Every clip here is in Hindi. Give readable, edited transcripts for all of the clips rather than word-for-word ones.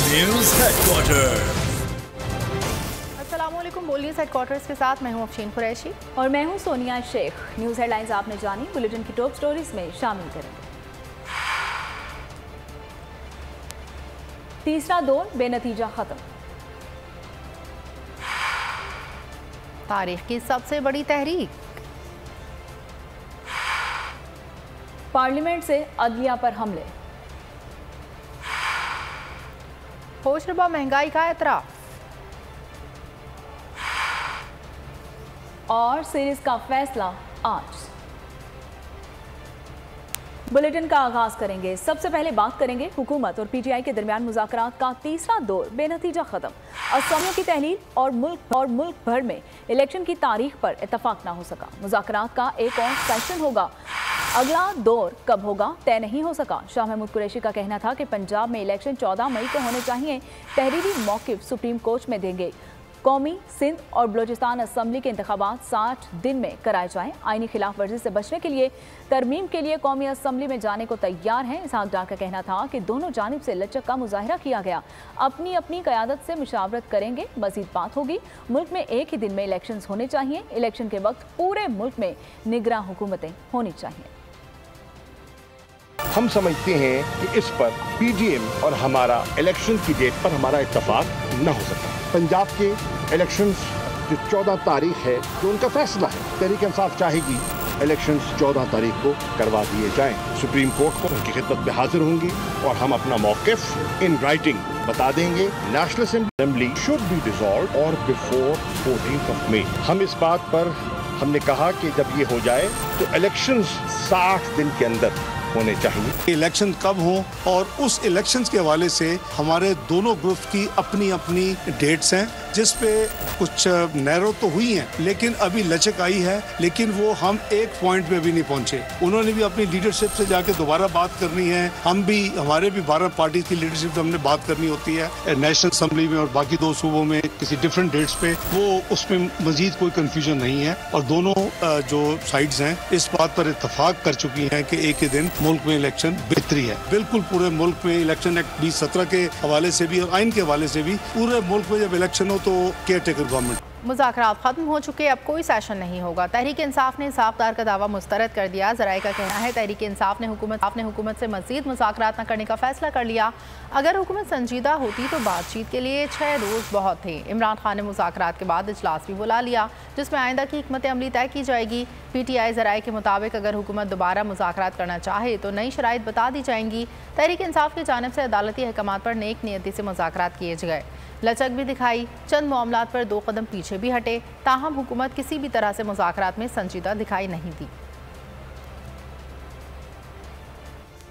News headquarter. अस्सलामुअलैकुम। बोल न्यूज़ हेडक्वार्टर्स के साथ मैं हूं अफशीन कुरैशी और मैं हूं सोनिया शेख। न्यूज़ हेडलाइंस आपने जानी, बुलेटिन की टॉप स्टोरीज में शामिल करेंगे। तीसरा दौर बेनतीजा खत्म। तारीख की सबसे बड़ी तहरीक। पार्लियामेंट से अदलिया पर हमले। होशरबा महंगाई का एतराफ। और सीरीज का फैसला आज। बुलेटिन का आगाज करेंगे। सबसे पहले बात करेंगे हुकूमत और पीटीआई के दरमियान मुज़ाकरात का तीसरा दौर बेनतीजा खत्म। असमियों की तहलील और मुल्क भर में इलेक्शन की तारीख पर इतफाक ना हो सका। मुज़ाकरात का एक और सेशन होगा, अगला दौर कब होगा तय नहीं हो सका। शाह महमूद कुरैशी का कहना था कि पंजाब में इलेक्शन 14 मई को होने चाहिए। तहरीरी मौक़िफ़ सुप्रीम कोर्ट में देंगे। कौमी, सिंध और बलोचिस्तान असम्बली के इंतखाबात 60 दिन में कराए जाएं। आईनी खिलाफ वर्जी से बचने के लिए तरमीम के लिए कौमी असम्बली में जाने को तैयार हैं। इसहाक डार का कहना था कि दोनों जानिब से लचक का मुजाहिरा किया गया, अपनी अपनी क़यादत से मुशावरत करेंगे, मज़ीद बात होगी। मुल्क में एक ही दिन में इलेक्शन होने चाहिए। इलेक्शन के वक्त पूरे मुल्क में निगरां हुकूमतें होनी चाहिए। हम समझते हैं कि इस पर पीडीएम और हमारा इलेक्शन की डेट पर हमारा इत्तेफाक न हो सका। पंजाब के इलेक्शंस जो 14 तारीख है, जो उनका फैसला है, तहरीक इंसाफ चाहेगी इलेक्शंस 14 तारीख को करवा दिए जाएं। सुप्रीम कोर्ट को उनकी खिदमत में हाजिर होंगे और हम अपना मौक़िफ़ इन राइटिंग बता देंगे। National assembly should be dissolve और बिफोर 14 मई। हम इस बात पर हमने कहा कि जब ये हो जाए तो इलेक्शंस 60 दिन के अंदर होने चाहिए। इलेक्शन कब हों और उस इलेक्शंस के हवाले से हमारे दोनों ग्रुप्स की अपनी अपनी डेट्स हैं, जिस पे कुछ नैरो तो हुई हैं, लेकिन अभी लचक आई है। लेकिन वो हम एक पॉइंट पे भी नहीं पहुंचे। उन्होंने भी अपनी लीडरशिप से जाके दोबारा बात करनी है, हम भी, हमारे भी 12 पार्टी की लीडरशिप से हमने बात करनी होती है नेशनल असेंबली में और बाकी 2 सूबों में किसी डिफरेंट डेट्स पे। वो उसमें मजीद कोई कंफ्यूजन नहीं है और दोनों जो साइड्स हैं इस बात पर इत्तफाक कर चुकी हैं कि एक ही दिन मुल्क में इलेक्शन बेहतरी है। बिल्कुल पूरे मुल्क में इलेक्शन एक्ट 2017 के हवाले से भी और आइन के हवाले से भी पूरे मुल्क में जब इलेक्शन हो तो केयर टेकर गवर्नमेंट। मुज़ाकरात खत्म हो चुके, अब कोई सेशन नहीं होगा। तहरीक इंसाफ ने इसहाक डार का दावा मुस्तरद कर दिया। ज़राए का कहना है तहरीक इंसाफ ने हुकूमत से मज़ीद मुज़ाकरात न करने का फैसला कर लिया। अगर हुकूमत संजीदा होती तो बातचीत के लिए 6 रोज़ बहुत थे। इमरान खान ने मुज़ाकरात के बाद इजलास भी बुला लिया, जिसमें आइंदा की हिकमत अमली तय की जाएगी। पीटीआई ज़राए के मुताबिक अगर हुकूमत दोबारा मुज़ाकरात करना चाहे तो नई शराइत बता दी जाएंगी। तहरीक इंसाफ की जानिब से अदालती अहकामात पर नेक नियती से मुज़ाकरात किए गए, लचक भी दिखाई, चंद मामलात पर 2 कदम पीछे भी हटे। ताहम हुकूमत किसी भी तरह से मुज़ाकरात में संजीदा दिखाई नहीं दी।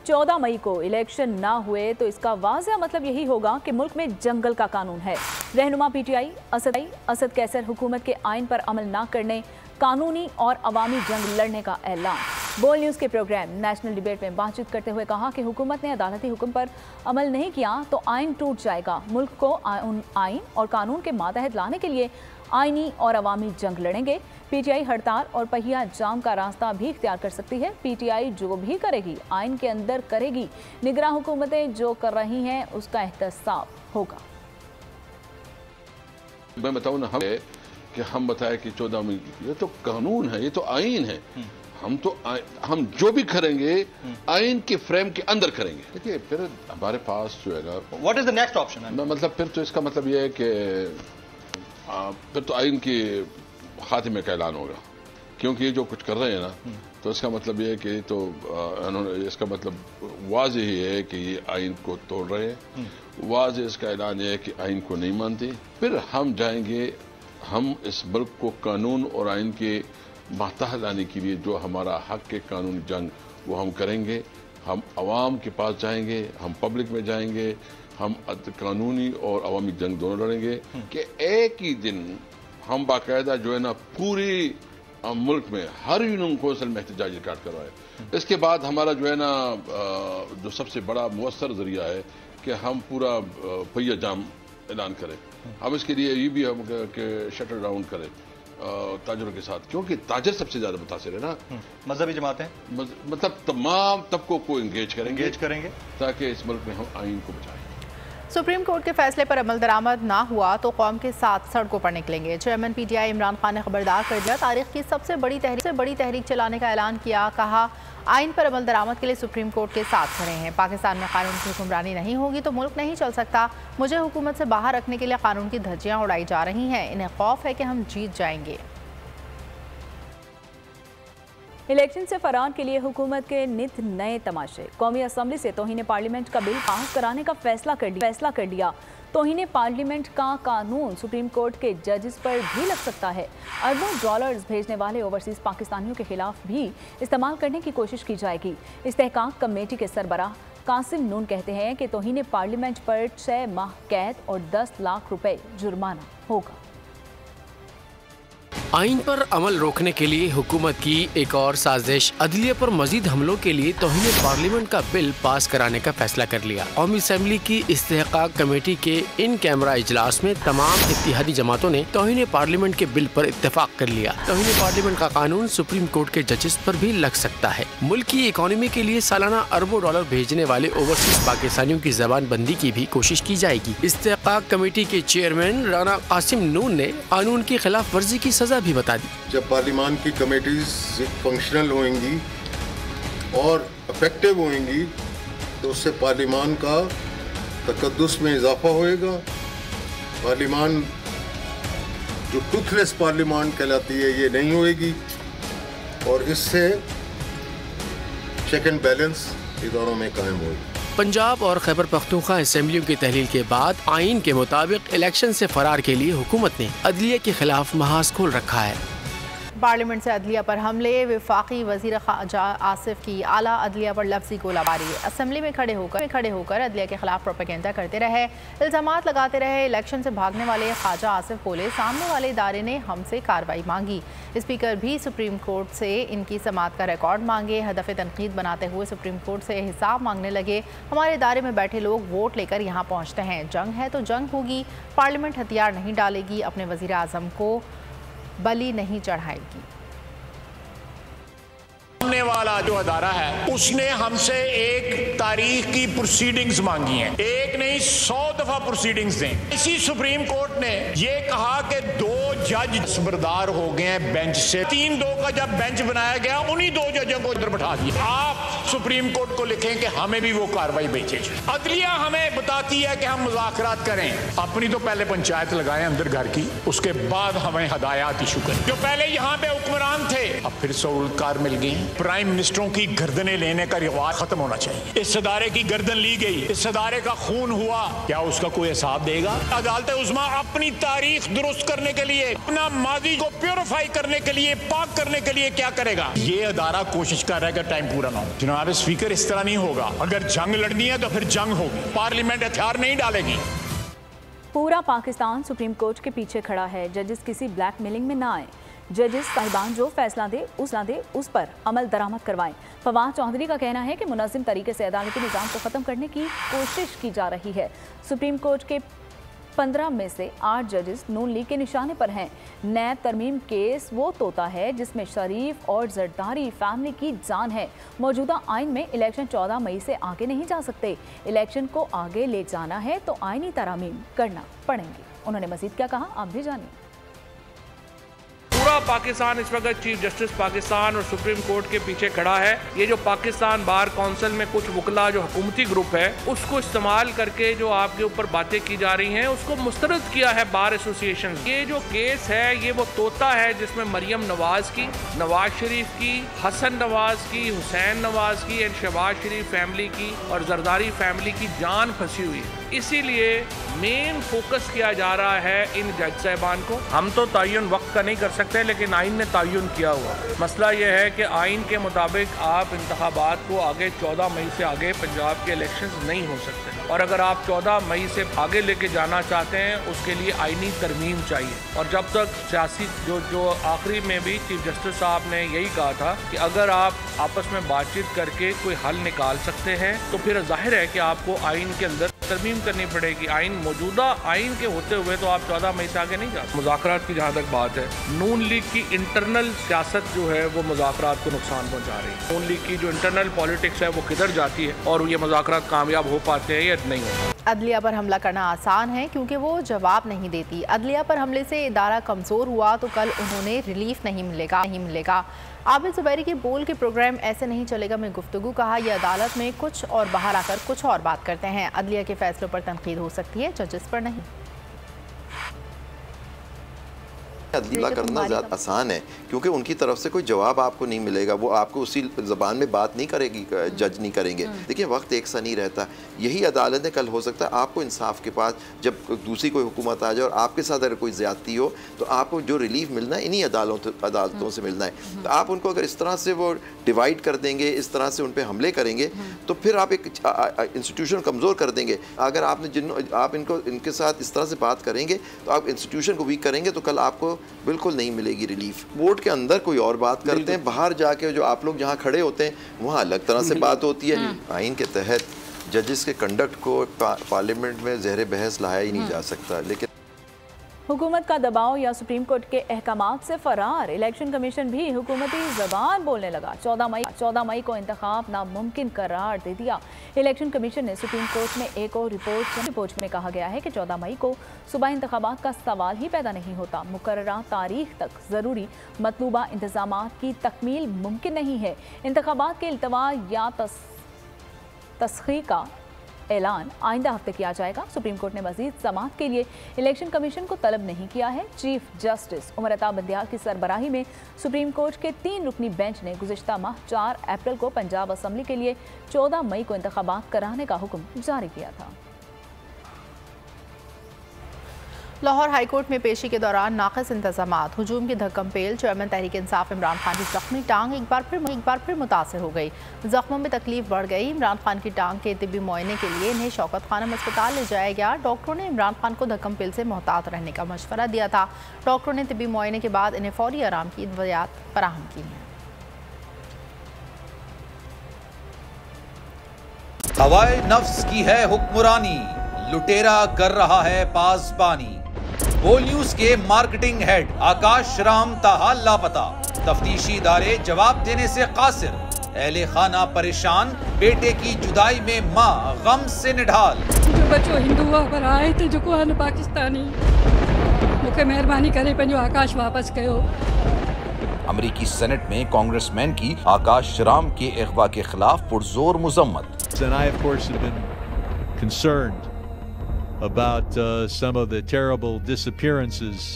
14 मई को इलेक्शन ना हुए तो इसका वाज़ेह मतलब यही होगा कि मुल्क में जंगल का कानून है। रहनुमा पीटीआई असद कैसर हुकूमत के आइन पर अमल ना करने, कानूनी और अवामी जंग लड़ने का ऐलान। बोल न्यूज़ के प्रोग्राम नेशनल डिबेट में बातचीत करते हुए कहा कि हुकूमत ने अदालती हुक्म पर अमल नहीं किया तो आइन टूट जाएगा। मुल्क को आइन और कानून के मातहत लाने के लिए आइनी और अवामी जंग लड़ेंगे। पीटीआई हड़ताल और पहिया जाम का रास्ता भी इख्तियार कर सकती है। पीटीआई जो भी करेगी आइन के अंदर करेगी। निगरां हुकूमतें जो कर रही हैं उसका एहतसाब होगा। मैं बताऊँ ना, हम बताए कि 14 मई ये तो कानून है, ये तो आइन है। हम जो भी करेंगे आइन के फ्रेम के अंदर करेंगे। देखिए फिर हमारे पास जो है ना, what is the next option? मतलब फिर तो इसका मतलब ये है कि फिर तो आइन के खात्मे का ऐलान होगा, क्योंकि ये जो कुछ कर रहे हैं ना, तो इसका मतलब ये है कि तो इसका मतलब वाज़ेह ही है कि ये आइन को तोड़ रहे हैं। वाज़ेह इसका ऐलान ये है कि आइन को नहीं मानते। फिर हम जाएंगे, हम इस मुल्क को कानून और आइन के मातहत लाने के लिए जो हमारा हक के कानूनी जंग वो हम करेंगे। हम अवाम के पास जाएंगे, हम पब्लिक में जाएंगे, हम कानूनी और अवामी जंग दोनों लड़ेंगे कि एक ही दिन हम बाकायदा जो है ना पूरी मुल्क में हर यूनियन कौंसिल में एहतजाज रिकॉर्ड करवाए। इसके बाद हमारा जो है ना जो सबसे बड़ा मुअस्सर जरिया है कि हम पूरा पहिया जाम ऐलान करें। हम इसके लिए ये भी हम शटर डाउन करें ताजरों के साथ, क्योंकि ताजर सबसे ज्यादा मुतासिर है ना। मजहबी जमातें मतलब तमाम तबकों को एंगेज करेंगे ताकि इस मुल्क में हम आइन को बचाएं। सुप्रीम कोर्ट के फैसले पर अमल दरामद ना हुआ तो कौम के साथ सड़कों पर निकलेंगे। चेयरमैन PTI इमरान खान ने खबरदार कर दिया। तारीख की सबसे बड़ी तहरीक चलाने का ऐलान किया। कहा आइन पर अमल दरामद के लिए सुप्रीम कोर्ट के साथ खड़े हैं। पाकिस्तान में कानून की हुक्मरानी नहीं होगी तो मुल्क नहीं चल सकता। मुझे हुकूमत से बाहर रखने के लिए कानून की धज्जियां उड़ाई जा रही हैं। इन्हें खौफ है कि हम जीत जाएंगे। इलेक्शन से फरार के लिए हुकूमत के नित नए तमाशे। कौमी असम्बली से तौहीन पार्लियामेंट का बिल पास कराने का फैसला कर लिया। तौहीन पार्लियामेंट का कानून सुप्रीम कोर्ट के जजेस पर भी लग सकता है। अरबों डॉलर्स भेजने वाले ओवरसीज पाकिस्तानियों के खिलाफ भी इस्तेमाल करने की कोशिश की जाएगी। इस्तेहकाक कमेटी के सरबराह कासिम नून कहते हैं कि तौहीन पार्लियामेंट पर 6 माह कैद और 10 लाख रुपए जुर्माना होगा। आइन पर अमल रोकने के लिए हुकूमत की एक और साजिश। अदलिया पर मजीद हमलों के लिए तौहीन पार्लियामेंट का बिल पास कराने का फैसला कर लिया। कौमी असम्बली की इस्तेहकाक कमेटी के इन कैमरा इजलास में तमाम इत्तेहादी जमातों ने तौहीन पार्लियामेंट के बिल पर इत्तेफाक कर लिया। तौहीन पार्लियामेंट का कानून सुप्रीम कोर्ट के जजेस पर भी लग सकता है। मुल्क की इकोनॉमी के लिए सालाना अरबों डॉलर भेजने वाले ओवरसीज पाकिस्तानियों की जबान बंदी की भी कोशिश की जाएगी। इस्तेहकाक कमेटी के चेयरमैन राना कासिम नून ने कानून की खिलाफ वर्जी की सजा भी बता दी। जब पार्लियामान की कमेटीज फंक्शनल होंगी और इफेक्टिव होंगी तो उससे पार्लियामान का तकद्दुस में इजाफा होएगा। पार्लियामान जो टूथलेस पार्लियामान कहलाती है ये नहीं होएगी और इससे चेक एंड बैलेंस इदारों में कायम होएगी। पंजाब और खैबर पख्तूनख्वा असेंबलियों की तहलील के बाद आइन के मुताबिक इलेक्शन से फरार के लिए हुकूमत ने अदलिया के खिलाफ महाज खोल रखा है। पार्लियामेंट से अदलिया पर हमले। वफाकी वज़ीर ख़ारजा आसिफ की आला अदलिया पर लफ्ज़ी गोलाबारी। असेंबली में खड़े होकर अदलिया के खिलाफ प्रोपेगेंडा करते रहे, इल्ज़ामात लगाते रहे। इलेक्शन से भागने वाले ख़ारजा आसिफ बोले सामने वाले इदारे ने हमसे कार्रवाई मांगी। स्पीकर भी सुप्रीम कोर्ट से इनकी समाअत का रिकॉर्ड मांगे। हदफ तनकीद बनाते हुए सुप्रीम कोर्ट से हिसाब मांगने लगे। हमारे इदारे में बैठे लोग वोट लेकर यहाँ पहुँचते हैं। जंग है तो जंग होगी। पार्लियामेंट हथियार नहीं डालेगी। अपने वज़ीर आज़म को बलि नहीं चढ़ाएगी। सामने वाला जो अदारा है उसने हमसे एक तारीख की प्रोसीडिंग्स मांगी हैं। एक नहीं 100 दफा प्रोसीडिंग्स दें। इसी सुप्रीम कोर्ट ने ये कहा कि 2 जज खबरदार हो गए हैं बेंच से। 3-2 का जब बेंच बनाया गया उन्हीं 2 जजों को इधर बैठा दिया। आप सुप्रीम कोर्ट को लिखें कि हमें भी वो कार्रवाई भेजे। अदलिया हमें बताती है कि हम मुज़ाकरात करें। अपनी तो पहले पंचायत लगाएं अंदर घर की, उसके बाद हमें हदायत इशू करें। जो पहले यहाँ पे हुक्मरान थे अब फिर सहूलतकार मिल गए। प्राइम मिनिस्टरों की गर्दनें लेने का रिवाज खत्म होना चाहिए। इस अदारे की गर्दन ली गई, इस अदारे का खून हुआ, क्या उसका कोई हिसाब देगा? अदालत उज़्मा अपनी तारीख दुरुस्त करने के लिए, अपना माजी को प्योरीफाई करने के लिए, पाक करने के लिए क्या करेगा? ये अदारा कोशिश कर रहा है कि टाइम पूरा ना हो। जनाब स्पीकर, इस तरह नहीं होगा। अगर जंग लड़नी है तो फिर जंग होगी। पार्लियामेंट हथियार नहीं डालेगी। पूरा पाकिस्तान सुप्रीम कोर्ट के पीछे खड़ा है। जजेस किसी ब्लैकमेलिंग में ना आए। जजेस साहिबान जो फैसला दे उस पर अमल दरामद करवाएं। फवाद चौधरी का कहना है कि मुनज़्ज़म तरीके से अदालती निज़ाम को ख़त्म करने की कोशिश की जा रही है। सुप्रीम कोर्ट के 15 में से 8 जजेस नून लीग के निशाने पर हैं। नैब तरमीम केस वो तोता है जिसमें शरीफ और जरदारी फैमिली की जान है। मौजूदा आइन में इलेक्शन 14 मई से आगे नहीं जा सकते। इलेक्शन को आगे ले जाना है तो आइनी तरामीम करना पड़ेंगे। उन्होंने मजीद क्या कहा, आप भी जानिए। पूरा पाकिस्तान इस वक्त चीफ जस्टिस पाकिस्तान और सुप्रीम कोर्ट के पीछे खड़ा है। ये जो पाकिस्तान बार काउंसिल में कुछ वकला जो हुकूमती ग्रुप है उसको इस्तेमाल करके जो आपके ऊपर बातें की जा रही हैं उसको मुस्तरद किया है बार एसोसिएशन। ये जो केस है ये वो तोता है जिसमें मरियम नवाज की, नवाज शरीफ की, हसन नवाज की, हुसैन नवाज की एंड शहबाज शरीफ फैमिली की और जरदारी फैमिली की जान फंसी हुई है। इसीलिए मेन फोकस किया जा रहा है इन जज साहिबान को। हम तो तयन वक्त का नहीं कर सकते लेकिन आइन ने तयन किया हुआ। मसला यह है कि आइन के मुताबिक आप इंतखाबात को आगे 14 मई से आगे पंजाब के इलेक्शंस नहीं हो सकते और अगर आप 14 मई से आगे लेके जाना चाहते हैं उसके लिए आइनी तरमीम चाहिए। और जब तक सियासी जो आखिरी में भी चीफ जस्टिस साहब ने यही कहा था कि अगर आप आपस में बातचीत करके कोई हल निकाल सकते हैं तो फिर जाहिर है कि आपको आइन के अंदर तरमीम करनी पड़ेगी। आइन मौजूदा आइन के होते हुए तो आप 14 मई से आगे नहीं जा सकते। मुज़ाकरात की जहाँ तक बात है, नून लीग की इंटरनल सियासत जो है वो मुज़ाकरात को नुकसान पहुँचा रही है। नून लीग की जो इंटरनल पॉलिटिक्स है वो किधर जाती है और ये मुज़ाकरात कामयाब हो पाते हैं या नहीं होते। अदलिया पर हमला करना आसान है क्योंकि वो जवाब नहीं देती। अदलिया पर हमले से इदारा कमज़ोर हुआ तो कल उन्होंने रिलीफ नहीं मिलेगा। आबिद ज़ुबैरी के बोल के प्रोग्राम ऐसे नहीं चलेगा में गुफ्तगू कहा, यह अदालत में कुछ और बाहर आकर कुछ और बात करते हैं। अदलिया के फैसलों पर तनकीद हो सकती है, जजेस पर नहीं। अदलिया करना ज़्यादा आसान है क्योंकि उनकी तरफ से कोई जवाब आपको नहीं मिलेगा, वो आपको उसी ज़बान में बात नहीं करेगी, जज नहीं करेंगे। देखिए वक्त एक सा नहीं रहता। यही अदालतें कल हो सकता है आपको इंसाफ के पास जब दूसरी कोई हुकूमत आ जाए और आपके साथ अगर कोई ज़्यादती हो तो आपको जो रिलीफ मिलना है इन्हीं अदालतों से मिलना है। तो आप उनको अगर इस तरह से वो डिवाइड कर देंगे, इस तरह से उन पर हमले करेंगे तो फिर आप एक इंस्टीट्यूशन कमज़ोर कर देंगे। अगर आप इनके साथ इस तरह से बात करेंगे तो आप इंस्टीट्यूशन को वीक करेंगे तो कल आपको बिल्कुल नहीं मिलेगी रिलीफ। कोर्ट के अंदर कोई और बात करते हैं, बाहर जाके जो आप लोग जहाँ खड़े होते हैं वहाँ अलग तरह से बात होती है। आइन के तहत जजेस के कंडक्ट को पार्लियामेंट में ज़हर बहस लाया ही नहीं जा सकता। लेकिन हुकूमत का दबाव या सुप्रीम कोर्ट के अहकामात से फरार इलेक्शन कमीशन भी हुकूमती ज़बान बोलने लगा। 14 मई को इंतखाब नामुमकिन करार दे दिया। इलेक्शन कमीशन ने सुप्रीम कोर्ट में एक और रिपोर्ट में कहा गया है कि 14 मई को सुबह इंतखाबात का सवाल ही पैदा नहीं होता। मुकर्ररा तारीख तक ज़रूरी मतलूबा इंतजामात की तकमील मुमकिन नहीं है। इंतखाबात के इल्तवा या तस्खीर का ऐलान आइंदा हफ्ते किया जाएगा। सुप्रीम कोर्ट ने मजीद समाअत के लिए इलेक्शन कमीशन को तलब नहीं किया है। चीफ जस्टिस उमर अता बंदियाल की सरबराही में सुप्रीम कोर्ट के 3 रुकनी बेंच ने गुज़िश्ता माह 4 अप्रैल को पंजाब असम्बली के लिए 14 मई को इंतखाबात कराने का हुक्म जारी किया था। लाहौर हाईकोर्ट में पेशी के दौरान नाक़िस इंतज़ामात, हुजूम की धक्कम-पेल, चेयरमैन तहरीक इंसाफ इमरान खान की ज़ख्मी टांग एक बार फिर मुतासर हो गई। ज़ख्मों में तकलीफ बढ़ गई। इमरान खान की टांग के तिब्बी मुआयने के लिए इन्हें शौकत खानम अस्पताल ले जाया गया। डॉक्टरों ने इमरान खान को धक्कम-पेल से मोहतात रहने का मशवरा दिया था। डॉक्टरों ने तिब्बी मुआयने के बाद इन्हें फौरी आराम की हिदायत फराहम की है। हवाए नफ्स की है हुक्मरानी, लुटेरा कर रहा है पासबानी। बोल न्यूज के मार्केटिंग हेड आकाश राम ताहा लापता, तफ्तीशी इदारे जवाब देने से कासिर। अहले खाना परेशान, बेटे की जुदाई में माँ गम से निढाल। जो बच्चो हिंदू पर आए थे जो को पाकिस्तानी, मुझे मेहरबानी करे पंहिंजो आकाश वापस कयो। अमरीकी सेनेट में कांग्रेसमैन की आकाश राम के अगवा के खिलाफ पुरजोर मुजम्मत। And I, of course, have been concerned about some of the terrible disappearances,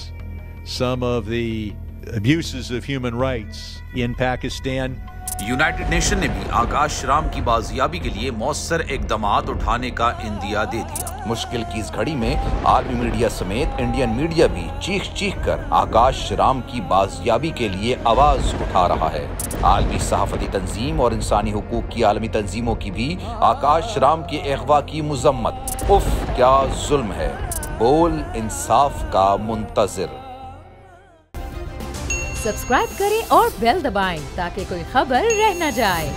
some of the abuses of human rights in Pakistan. United nation ने भी आकाश राम की बाजियाबी के लिए मौसर इकदामात उठाने का इंदिया दे दिया। मुश्किल की इस घड़ी में आर्मी मीडिया समेत इंडियन मीडिया भी चीख कर आकाश राम की बाजियाबी के लिए आवाज उठा रहा है। आलमी सहाफती तंजीम और इंसानी हुकूक की आलमी तंजीमों की भी आकाश राम के अगवा की मुजम्मत। उफ क्या जुल्म है, बोल इंसाफ का मुंतजिर। सब्सक्राइब करें और बेल दबाएं ताकि कोई खबर रह न जाए।